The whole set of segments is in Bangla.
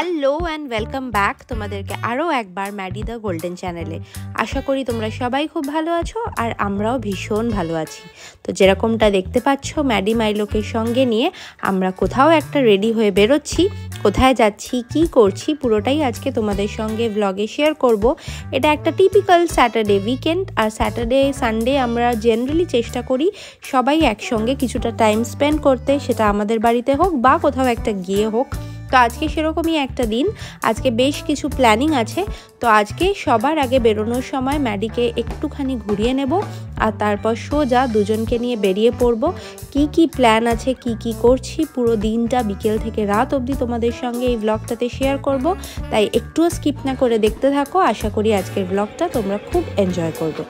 হ্যালো অ্যান্ড ওয়েলকাম ব্যাক তোমাদেরকে আরও একবার ম্যাডি দ্য গোল্ডেন চ্যানেলে। আশা করি তোমরা সবাই খুব ভালো আছো আর আমরাও ভীষণ ভালো আছি। তো যেরকমটা দেখতে পাচ্ছ, ম্যাডি মাইলোকে সঙ্গে নিয়ে আমরা কোথাও একটা রেডি হয়ে বেরোচ্ছি। কোথায় যাচ্ছি, কি করছি, পুরোটাই আজকে তোমাদের সঙ্গে ব্লগে শেয়ার করব। এটা একটা টিপিক্যাল স্যাটারডে উইকেন্ড, আর স্যাটারডে সানডে আমরা জেনারেলি চেষ্টা করি সবাই একসঙ্গে কিছুটা টাইম স্পেন্ড করতে, সেটা আমাদের বাড়িতে হোক বা কোথাও একটা গিয়ে হোক। তো আজকে সেরকমই একটা দিন, আজকে বেশ কিছু প্ল্যানিং আছে। তো আজকে সবার আগে বেরোনোর সময় ম্যাডিকে একটুখানি ঘুরিয়ে নেব, আর তারপর সোজা দুজনকে নিয়ে বেরিয়ে পড়ব। কি কি প্ল্যান আছে, কি কি করছি, পুরো দিনটা বিকেল থেকে রাত অবধি তোমাদের সঙ্গে এই ব্লগটাতে শেয়ার করব। তাই একটুও স্কিপ না করে দেখতে থাকো। আশা করি আজকের ব্লগটা তোমরা খুব এনজয় করবে।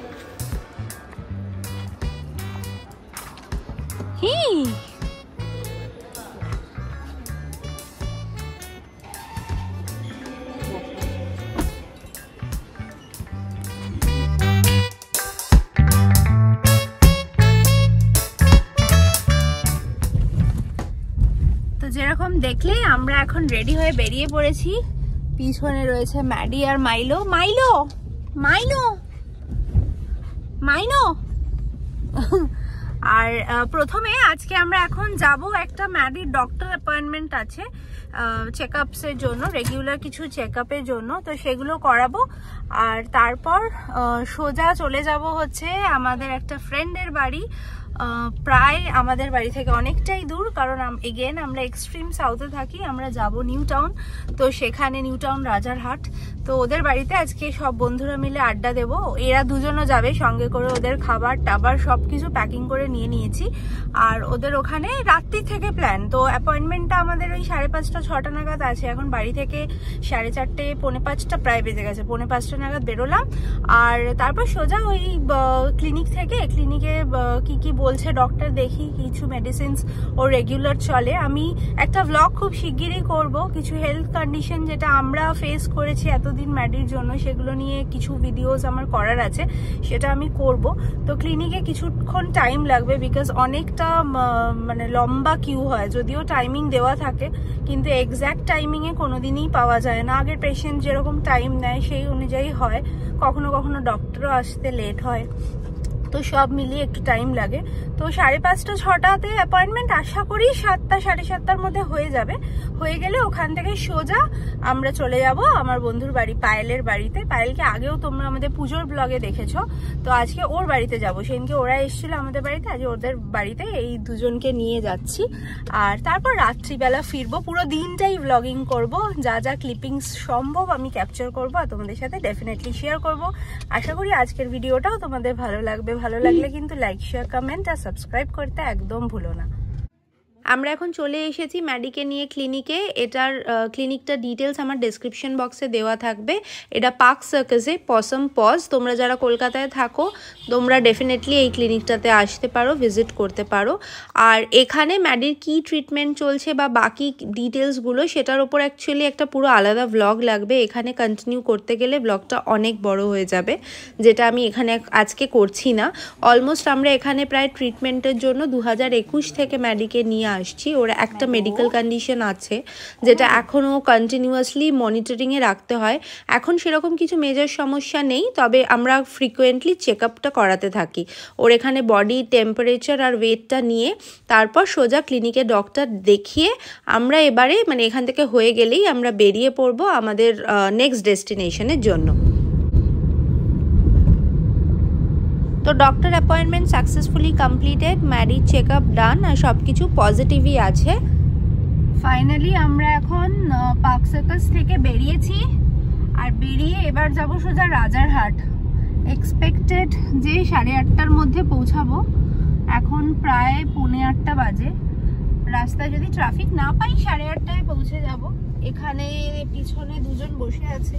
যেরকম দেখলে আমরা এখন রেডি হয়ে বেরিয়ে পড়েছি। পিছনে রয়েছে ম্যাডি আর মাইলো। মাইলো মাইলো মাইলো আর প্রথমে আজকে আমরা এখন যাব, একটা ম্যাডির ডক্টর অ্যাপয়েন্টমেন্ট আছে চেকআপসের জন্য, রেগুলার কিছু চেকআপের জন্য। তো সেগুলো করাবো, আর তারপর সোজা চলে যাব হচ্ছে আমাদের একটা ফ্রেন্ডের বাড়ি। প্রায় আমাদের বাড়ি থেকে অনেকটাই দূর, কারণ এগেন আমরা এক্সট্রিম সাউথে থাকি। আমরা যাব নিউ টাউন, তো সেখানে নিউ টাউন রাজারহাট। তো ওদের বাড়িতে আজকে সব বন্ধুরা মিলে আড্ডা দেবো। এরা দুজনও যাবে সঙ্গে করে, ওদের খাবার টাবার সব কিছু প্যাকিং করে নিয়ে নিয়েছি। আর ওদের ওখানে রাত্রি থেকে প্ল্যান। তো অ্যাপয়েন্টমেন্টটা আমাদের ওই 5:30-6টা নাগাদ আছে। এখন বাড়ি থেকে 4:30 4:45 প্রায় বেজে গেছে, 4:45 নাগাদ বেরোলাম। আর তারপর সোজা ওই ক্লিনিক থেকে, ক্লিনিকে কি কি বলছে ডক্টর দেখি, কিছু মেডিসিনস ও রেগুলার চলে। আমি একটা ব্লগ খুব শিগগিরই করব, কিছু হেলথ কন্ডিশন যেটা আমরা ফেস করেছি এতদিন ম্যাডির জন্য, সেগুলো নিয়ে কিছু ভিডিওস আমার করার আছে, সেটা আমি করব। তো ক্লিনিকে কিছুক্ষণ টাইম লাগবে, বিকজ অনেকটা মানে লম্বা কিউ হয়। যদিও টাইমিং দেওয়া থাকে, কিন্তু এক্স্যাক্ট টাইমিংয়ে কোনোদিনই পাওয়া যায় না। আগের পেশেন্ট যেরকম টাইম নেয় সেই অনুযায়ী হয়, কখনো কখনো ডক্টরও আসতে লেট হয়। তো সব মিলিয়ে একটু টাইম লাগে। তো 5:30-6টাতে অ্যাপয়েন্টমেন্ট, আশা করি 7টা 7:30টার মধ্যে হয়ে যাবে। হয়ে গেলে ওখান থেকে সোজা আমরা চলে যাব আমার বন্ধুর বাড়ি, পায়েলের বাড়িতে। পায়েলকে আগেও তোমরা আমাদের পুজোর ব্লগে দেখেছো। তো আজকে ওর বাড়িতে যাব। সেদিনকে ওরা এসেছিল আমাদের বাড়িতে, আজ ওদের বাড়িতে এই দুজনকে নিয়ে যাচ্ছি। আর তারপর রাত্রিবেলা ফিরবো। পুরো দিনটাই ব্লগিং করব, যা যা ক্লিপিংস সম্ভব আমি ক্যাপচার করবো আর তোমাদের সাথে ডেফিনেটলি শেয়ার করব। আশা করি আজকের ভিডিওটাও তোমাদের ভালো লাগবে। ভালো লাগলে কিন্তু লাইক, শেয়ার, কমেন্ট আর সাবস্ক্রাইব করতে একদম ভুলো না। আমরা এখন চলে এসেছি ম্যাডিকে নিয়ে ক্লিনিকে। এটার ক্লিনিকটা ডিটেলস আমার ডেসক্রিপশন বক্সে দেওয়া থাকবে। এটা পার্ক সার্কাসে, পসম পজ। তোমরা যারা কলকাতায় থাকো তোমরা ডেফিনেটলি এই ক্লিনিকটাতে আসতে পারো, ভিজিট করতে পারো। আর এখানে ম্যাডির কি ট্রিটমেন্ট চলছে বা বাকি ডিটেলসগুলো, সেটার ওপর অ্যাকচুয়ালি একটা পুরো আলাদা ব্লগ লাগবে। এখানে কন্টিনিউ করতে গেলে ব্লগটা অনেক বড় হয়ে যাবে, যেটা আমি এখানে আজকে করছি না। অলমোস্ট আমরা এখানে প্রায় ট্রিটমেন্টের জন্য 2021 থেকে ম্যাডিকে নিয়ে আসছি। ওর একটা মেডিকেল কন্ডিশন আছে যেটা এখনও কন্টিনিউয়াসলি মনিটরিংয়ে রাখতে হয়। এখন সেরকম কিছু মেজর সমস্যা নেই, তবে আমরা ফ্রিকোয়েন্টলি চেকআপটা করাতে থাকি। ওর এখানে বডি টেম্পারেচার আর ওয়েটটা নিয়ে তারপর সোজা ক্লিনিকে ডক্টর দেখিয়ে আমরা এবারে মানে এখান থেকে হয়ে গেলেই আমরা বেরিয়ে পড়বো আমাদের নেক্সট ডেস্টিনেশনের জন্য। তো doctor appointment successfully completed, marriage checkup done, আর সব কিছু পজিটিভই আছে। ফাইনালি আমরা এখন পার্ক সার্কাস থেকে বেরিয়েছি, আর বেরিয়ে এবার যাব সোজা রাজারহাট। এক্সপেক্টেড যে 8:30টার মধ্যে পৌঁছাবো, এখন প্রায় 7:45 বাজে। রাস্তায় যদি ট্রাফিক না পাই 8:30টায় পৌঁছে যাব। এখানে পিছনে দুজন বসে আছে,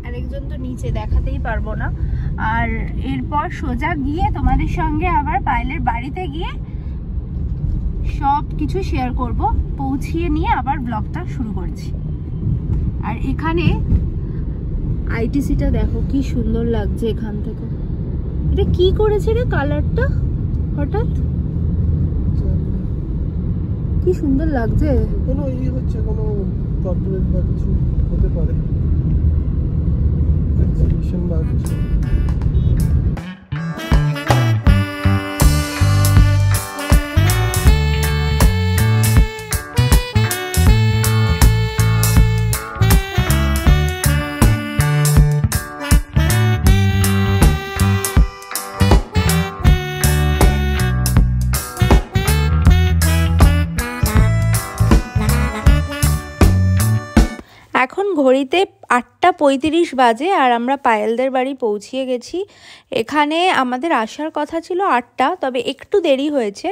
আরেকজন তো নিচে, দেখাতেই পারবো না। আর এরপর সোজা গিয়ে তোমাদের সঙ্গে আবার পায়েলের বাড়িতে গিয়ে সব কিছু শেয়ার করব, পৌঁছিয়ে নিয়ে আবার ব্লগটা শুরু করছি। আর এখানে আইটিসিটা দেখো কি সুন্দর লাগছে এখান থেকে। এটা কি করেছে রে কালারটা হঠাৎ? কি সুন্দর লাগছে। কোনো ই হচ্ছে, কোনো কর্পোরেট বা কিছু হতে পারে, এক্সিবিশন বা কিছু। এখন ঘড়িতে 8:35 বাজে আর আমরা পায়েলদের বাড়ি পৌঁছিয়ে গেছি। এখানে আমাদের আসার কথা ছিল 8টা, তবে একটু দেরি হয়েছে।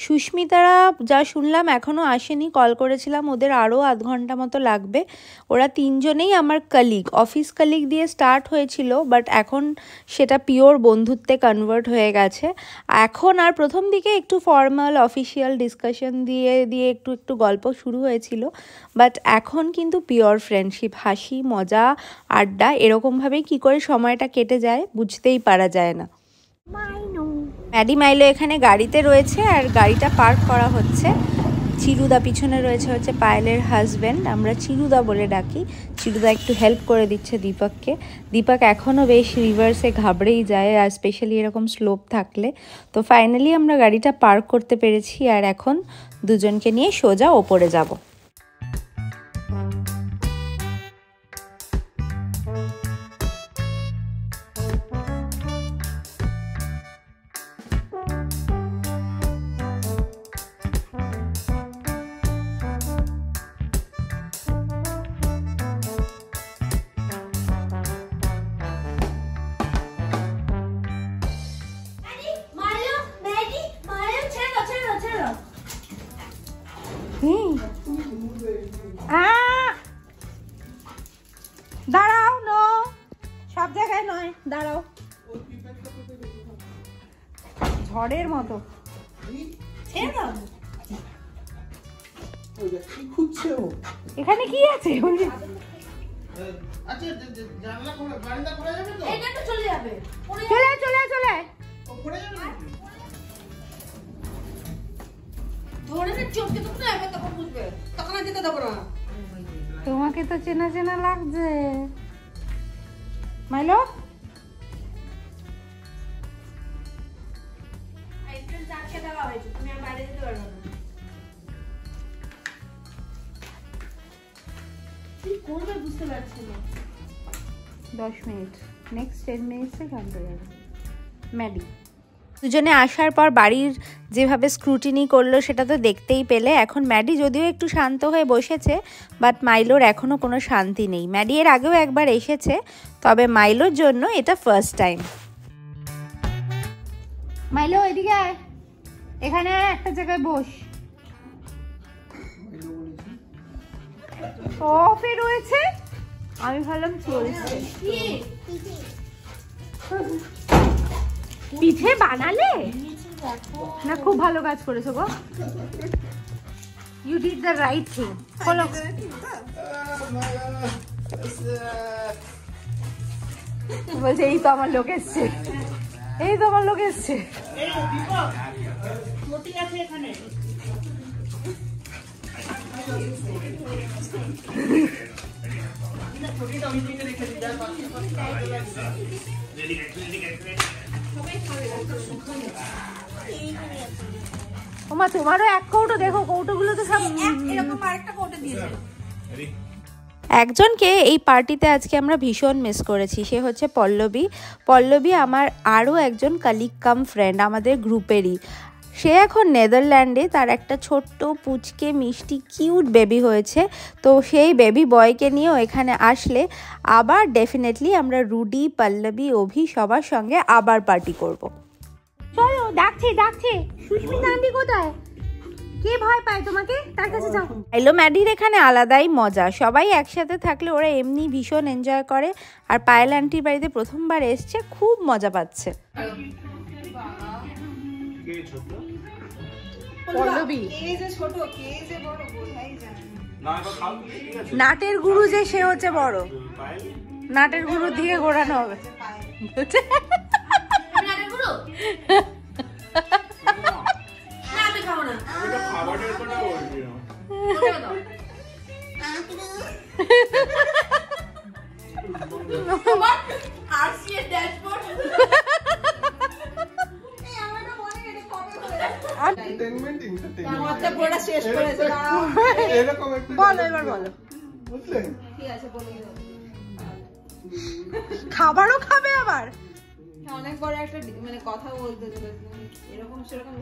সুস্মিতারা যা শুনলাম এখনও আসেনি, কল করেছিলাম, ওদের আরও আধ ঘন্টা মতো লাগবে। ওরা তিনজনেই আমার কালিগ, অফিস কালিগ দিয়ে স্টার্ট হয়েছিল, বাট এখন সেটা পিওর বন্ধুত্বে কনভার্ট হয়ে গেছে। এখন আর প্রথম দিকে একটু ফর্মাল অফিসিয়াল ডিসকাশন দিয়ে একটু গল্প শুরু হয়েছিল, বাট এখন কিন্তু পিওর ফ্রেন্ডশিপ, হাসি মজা আড্ডা, এরকমভাবেই কি করে সময়টা কেটে যায় বুঝতেই পারা যায় না। ম্যাডি মাইলো এখানে গাড়িতে রয়েছে আর গাড়িটা পার্ক করা হচ্ছে। চিরুদা পিছনে রয়েছে হচ্ছে পায়েলের হাজব্যান্ড, আমরা চিরুদা বলে ডাকি। চিরুদা একটু হেল্প করে দিচ্ছে দীপককে। দীপক এখনও বেশ রিভার্সে ঘাবড়েই যায়, আর স্পেশালি এরকম স্লোপ থাকলে। তো ফাইনালি আমরা গাড়িটা পার্ক করতে পেরেছি আর এখন দুজনকে নিয়ে সোজা ওপরে যাব। দাঁড়াও, নো, সব জায়গায় নয়, দাঁড়াও। ঝড়ের মতো এখানে কি আছে? চলে চলে তোমাকে তো চেনা চেনা লাগছে মাইলো। বুঝতে পারছি না, 10 মিনিট, নেক্সট 10 মিনিটসে জানতে যাবে ম্যাডি। দুজনে আসার পর বাড়ির যেভাবে স্ক্রুটিনি করলো সেটা তো দেখতেই পেলে। এখন ম্যাডি যদিও একটু শান্ত হয়ে বসেছে, বাট মাইলোর এখনও কোনো শান্তি নেই। ম্যাডি এর আগেও একবার এসেছে, তবে মাইলোর জন্য এটা ফার্স্ট টাইম। মাইলো এদিকে আয়, এখানে একটা জায়গায় বস। অফে রয়েছে, আমি ভাবলাম চলছে। পিঠে বানালে না, খুব ভালো কাজ করেছো গো, you did the right thing. বলো বলছে এই তো আমার লোক এসছে, এই তো আমার লোক এসছে। ওমা তোমারও এক কৌটো, দেখো কৌটোগুলো তো সব এরকম আরেকটা কৌটো দিয়েছে। একজনকে এই পার্টিতে আজকে আমরা ভীষণ মিস করেছি, সে হচ্ছে পল্লবী। পল্লবী আমার আরও একজন কালিগ কাম ফ্রেন্ড, আমাদের গ্রুপেরই। সে এখন নেদারল্যান্ডে, তার একটা ছোট্ট পুচকে মিষ্টি কিউট বেবি হয়েছে। তো সেই বেবি বয়কে নিয়েও এখানে আসলে আবার ডেফিনেটলি আমরা রুডি, পল্লবী, অভি সবার সঙ্গে আবার পার্টি করব। চলো, ডাকছে সুস্মিতা আন্টি কোথায়? কে ভয় পায় তোমাকে? তার কাছে যাও। হ্যালো ম্যাডির এখানে আলাদাই মজা, সবাই একসাথে থাকলে ওরা এমনি ভীষণ এনজয় করে। আর পায়েল আন্টির বাড়িতে প্রথমবার এসছে, খুব মজা পাচ্ছে। নাটের গুরু যে সে হচ্ছে বড়, নাটের গুরুর দিকে ঘোরানো হবে। আরসিএর ড্যাশবোর্ড খাবারও খাবে আবার অনেক বড় একটা মানে কথা বলতে এরকম সেরকম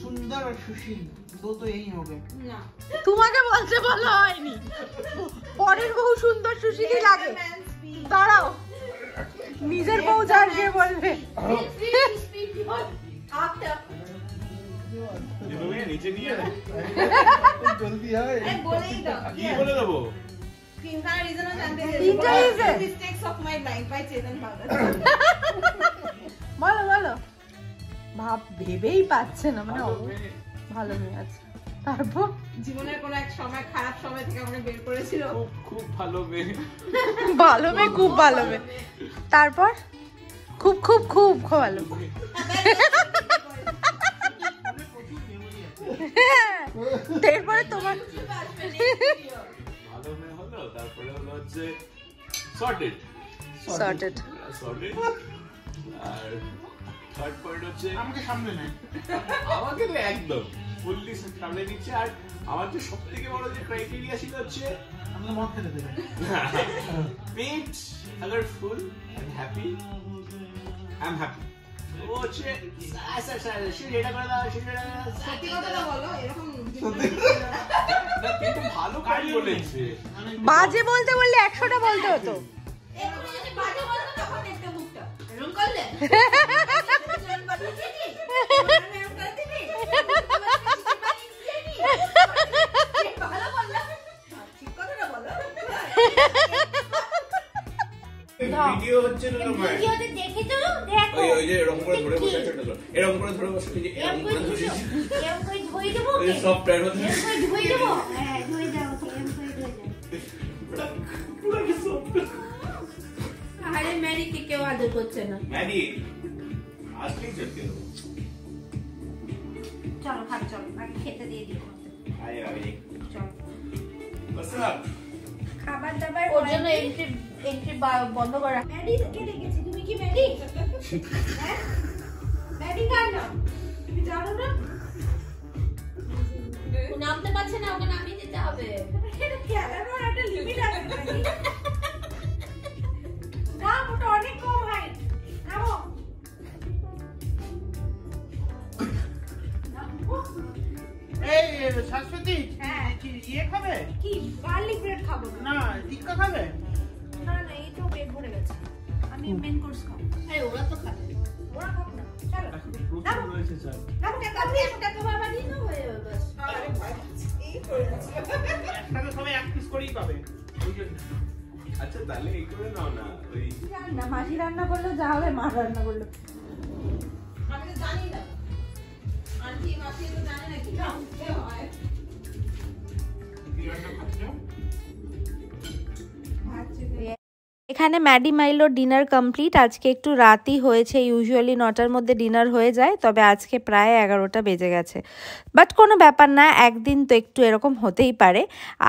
সুন্দর আর সুশীল তো এই হবে না তোমাকে বলতে বলা হয়নি পরের বউ সুন্দর সুশীলই লাগে দাঁড়াও নিজের বউ যার যে বলবে নিচে নিয়ে জলদি আয় বলেই দাও কি বলে দেবো তিনটা রিজনও জানতে তিনটা reason? Mistakes of my life by Chetan Bhagat বলো বলো ভাব ভেবেই পাচ্ছে না মানে ভালো মেয়ে আছে তারপর জীবনের কোনো এক সময় খারাপ সময় থেকে আমাকে বের করেছিল খুব খুব ভালো মেয়ে ভালো মেয়ে খুব ভালো মেয়ে তারপর খুব খুব খুব ভালো এরপরে তোমার ভালো মেয়ে হলো তারপরে হলো হচ্ছে সর্টেড সর্টেড আর থার্ড পয়েন্ট হচ্ছে আমাকে সামনে নেয় আমাকে তো একদম ফুললি সামনে নিচ্ছে আর আমার যে সব থেকে বড় যে ক্রাইটেরিয়া ছিল হচ্ছে আমাকে মদ খেতে দেবে পেট colourful and happy I am happy ও হচ্ছে সে এটা করে দাও সেটা সত্যি কথা বলো এরকম কিন্তু ভালো কাজ বলেছে বাজে বলতে বললে 100টা বলতে হতো এরকম যদি বাজে বলো তখন দেখতে মুখটা এরকম করলে ভালো বললাম ঠিক কথাটা বলো ভিডিও হচ্ছে না ভাই ভিডিওতে দেখেছো দেখো ওই যে এরকম করে ধরে বসে আছে এরকম করে ধরে বসে এই যে এরকম করে ধরে এরকম করে ধুই দেবো ওই সব টাইম মধ্যে এরকম করে ধুই দেবো হ্যাঁ ধুই দাও এরকম করে ধুই দাও পুরো কি সব আরে ম্যারিকে কেউ আদর করছে না ম্যাডি আসলেই চলতে দেবো চলো খাট চলো আগে খেতে দিয়ে দিও আরে আরে চলো What's up? খাবার দাবার ওর জন্য এন্ট্রি বন্ধ করা ম্যাডি কেটে গেছে তুমি কি ম্যাডি হ্যাঁ ম্যাডি কার নাম তুমি জানো না ও নামতে পারছে না ওকে নামিয়ে দিতে হবে এটা খেলানোর একটা লিমিট আছে না ওটা অনেক কম হাইট নামো এই শাশ্বতী হ্যাঁ ইয়ে খাবে কি গার্লিক ব্রেড খাবো না না টিক্কা খাবে না না এই তো পেট ভরে গেছে আমি মেন কোর্স খাবো আরে ওরা তো খাবে ওরা খাবে না চলো প্রচুর রয়েছে স্যার নামো টাকা বাবা দিয়ে নাও হয়ে যাবে বাস আরে ভাই এই করে যাচ্ছে একসাথে সবাই এক পিস করেই পাবে আচ্ছা তাহলে এই করে নাও না ওই রান্না মাসি রান্না করলো যা হবে মা রান্না করলো আমি তো জানি না আন্টি মাসি তো জানে না কি খাওয়াতে হয় কি রান্না খাচ্ছো এখানে ম্যাডি মাইলোর ডিনার কমপ্লিট আজকে একটু রাতই হয়েছে ইউজুয়ালি 9টার মধ্যে ডিনার হয়ে যায় তবে আজকে প্রায় 11টা বেজে গেছে বাট কোনো ব্যাপার না একদিন তো একটু এরকম হতেই পারে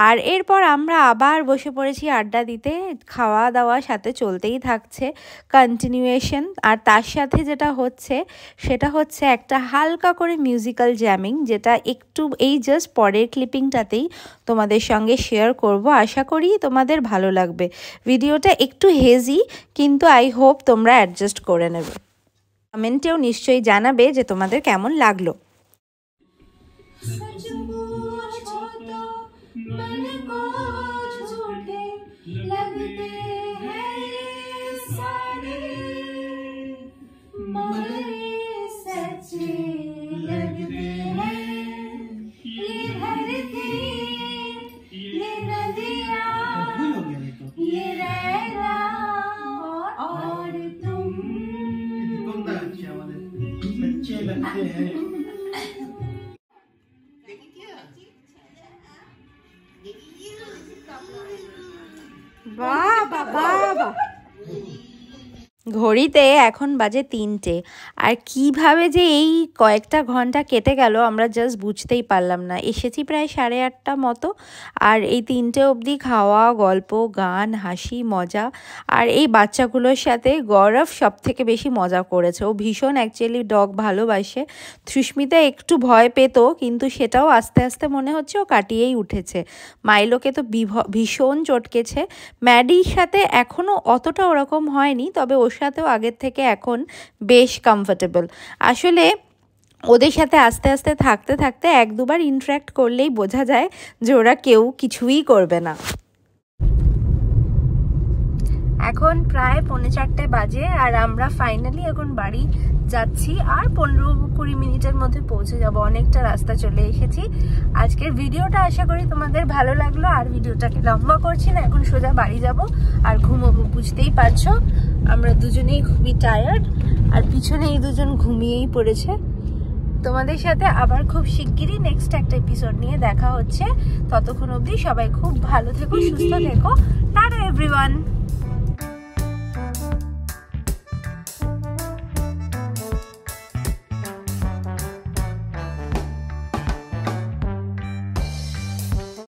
আর এরপর আমরা আবার বসে পড়েছি আড্ডা দিতে খাওয়া দাওয়া সাথে চলতেই থাকছে কন্টিনিউয়েশন আর তার সাথে যেটা হচ্ছে সেটা হচ্ছে একটা হালকা করে মিউজিক্যাল জ্যামিং যেটা একটু এই জাস্ট পরের ক্লিপিংটাতেই তোমাদের সঙ্গে শেয়ার করব আশা করি তোমাদের ভালো লাগবে ভিডিওটা একটু হেজি কিন্তু আই হোপ তোমরা অ্যাডজাস্ট করে নেবে কমেন্টেও নিশ্চয়ই জানাবে যে তোমাদের কেমন লাগলো ঘড়িতে এখন বাজে 3টে, আর কিভাবে যে এই কয়েকটা ঘন্টা কেটে গেল আমরা জাস্ট বুঝতেই পারলাম না। এসেছি প্রায় 8:30 মতো, আর এই 3টে অবধি খাওয়া, গল্প, গান, হাসি, মজা। আর এই বাচ্চাগুলোর সাথে গৌরব সব থেকে বেশি মজা করেছে। ও ভীষণ অ্যাকচুয়ালি ডগ ভালোবাসে। সুস্মিতা একটু ভয় পেত, কিন্তু সেটাও আস্তে আস্তে মনে হচ্ছে ও কাটিয়েই উঠেছে। মাইলোকে তো ভীষণ চটকেছে। ম্যাডির সাথে এখনও অতটা ওরকম হয়নি, তবে ওর সাথেও আগের থেকে এখন বেশ কমফোর্টেবল। আসলে ওদের সাথে আস্তে আস্তে থাকতে থাকতে 1-2বার ইন্টারাক্ট করলেই বোঝা যায় যে ওরা কেউ কিছুই করবে না। এখন প্রায় 3:45 বাজে, আর আমরা ফাইনালি এখন বাড়ি যাচ্ছি। আর 15-20 মিনিটের মধ্যে পৌঁছে যাব। অনেকটা রাস্তা চলে এসেছি। আজকের ভিডিওটা আশা করি তোমাদের ভালো লাগলো। আর ভিডিওটাকে লম্বা করছি না, এখন সোজা বাড়ি যাব আর ঘুমোবো। বুঝতেই পারছো আমরা দুজনেই খুবই টায়ার্ড, আর পিছনে এই দুজন ঘুমিয়েই পড়েছে। তোমাদের সাথে আবার খুব শিগগিরই নেক্সট একটা এপিসোড নিয়ে দেখা হচ্ছে। ততক্ষণ অবধি সবাই খুব ভালো থেকো, সুস্থ থেকো। Tata everyone.